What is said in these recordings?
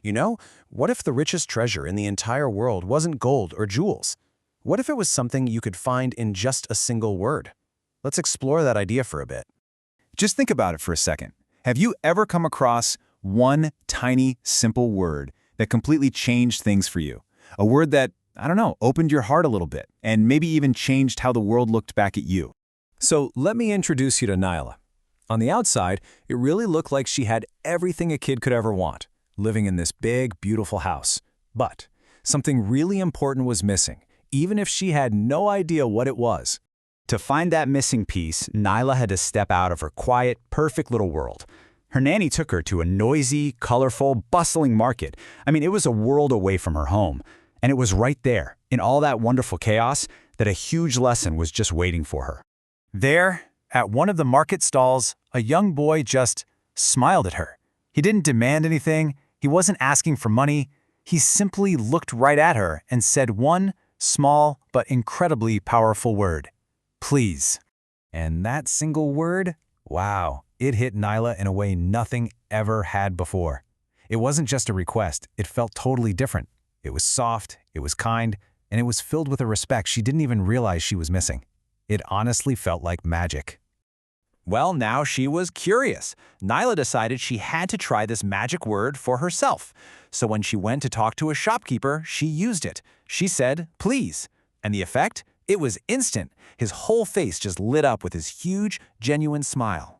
You know, what if the richest treasure in the entire world wasn't gold or jewels? What if it was something you could find in just a single word? Let's explore that idea for a bit. Just think about it for a second. Have you ever come across one tiny, simple word that completely changed things for you? A word that, I don't know, opened your heart a little bit, and maybe even changed how the world looked back at you. So let me introduce you to Nyla. On the outside, it really looked like she had everything a kid could ever want, living in this big, beautiful house. But something really important was missing, even if she had no idea what it was. To find that missing piece, Nyla had to step out of her quiet, perfect little world. Her nanny took her to a noisy, colorful, bustling market. I mean, it was a world away from her home. And it was right there, in all that wonderful chaos, that a huge lesson was just waiting for her. There, at one of the market stalls, a young boy just smiled at her. He didn't demand anything. He wasn't asking for money. He simply looked right at her and said one small but incredibly powerful word: please. And that single word, wow, it hit Nyla in a way nothing ever had before. It wasn't just a request, it felt totally different. It was soft, it was kind, and it was filled with a respect she didn't even realize she was missing. It honestly felt like magic. Well, now she was curious. Nyla decided she had to try this magic word for herself. So when she went to talk to a shopkeeper, she used it. She said, please. And the effect? It was instant. His whole face just lit up with his huge, genuine smile.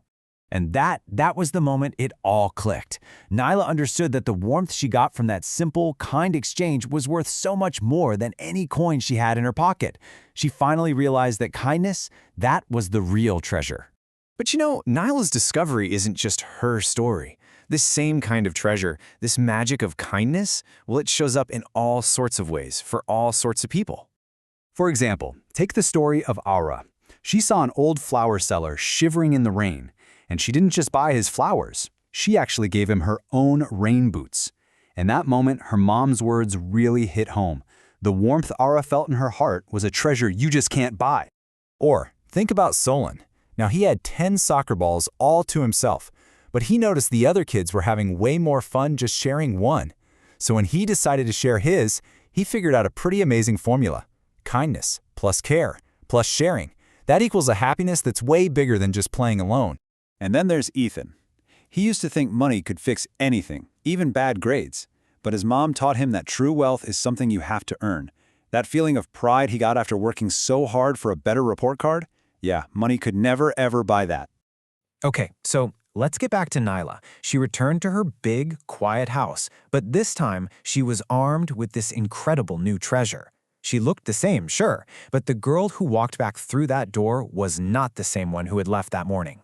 And that was the moment it all clicked. Nyla understood that the warmth she got from that simple, kind exchange was worth so much more than any coin she had in her pocket. She finally realized that kindness, that was the real treasure. But you know, Nyla's discovery isn't just her story. This same kind of treasure, this magic of kindness, well, it shows up in all sorts of ways for all sorts of people. For example, take the story of Aura. She saw an old flower seller shivering in the rain, and she didn't just buy his flowers. She actually gave him her own rain boots. In that moment, her mom's words really hit home. The warmth Aura felt in her heart was a treasure you just can't buy. Or think about Solon. Now, he had 10 soccer balls all to himself, but he noticed the other kids were having way more fun just sharing one. So when he decided to share his, he figured out a pretty amazing formula. Kindness plus care plus sharing. That equals a happiness that's way bigger than just playing alone. And then there's Ethan. He used to think money could fix anything, even bad grades. But his mom taught him that true wealth is something you have to earn. That feeling of pride he got after working so hard for a better report card? Yeah, money could never, ever buy that. Okay, so let's get back to Nyla. She returned to her big, quiet house, but this time she was armed with this incredible new treasure. She looked the same, sure, but the girl who walked back through that door was not the same one who had left that morning.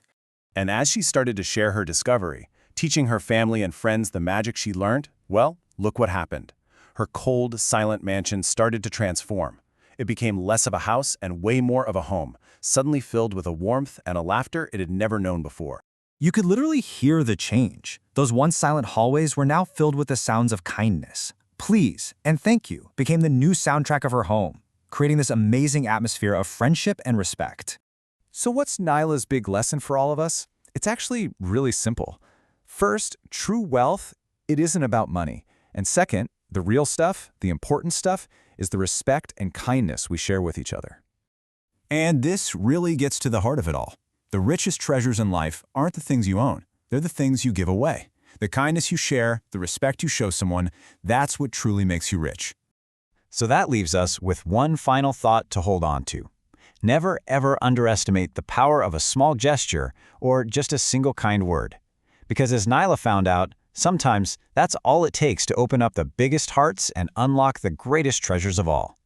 And as she started to share her discovery, teaching her family and friends the magic she learned, well, look what happened. Her cold, silent mansion started to transform. It became less of a house and way more of a home, suddenly filled with a warmth and a laughter it had never known before. You could literally hear the change. Those once silent hallways were now filled with the sounds of kindness. Please and thank you became the new soundtrack of her home, creating this amazing atmosphere of friendship and respect. So what's Nyla's big lesson for all of us? It's actually really simple. First, true wealth, it isn't about money. And second, the real stuff, the important stuff, is the respect and kindness we share with each other. And this really gets to the heart of it all. The richest treasures in life aren't the things you own. They're the things you give away. The kindness you share, the respect you show someone, that's what truly makes you rich. So that leaves us with one final thought to hold on to. Never ever underestimate the power of a small gesture or just a single kind word. Because as Nyla found out, sometimes that's all it takes to open up the biggest hearts and unlock the greatest treasures of all.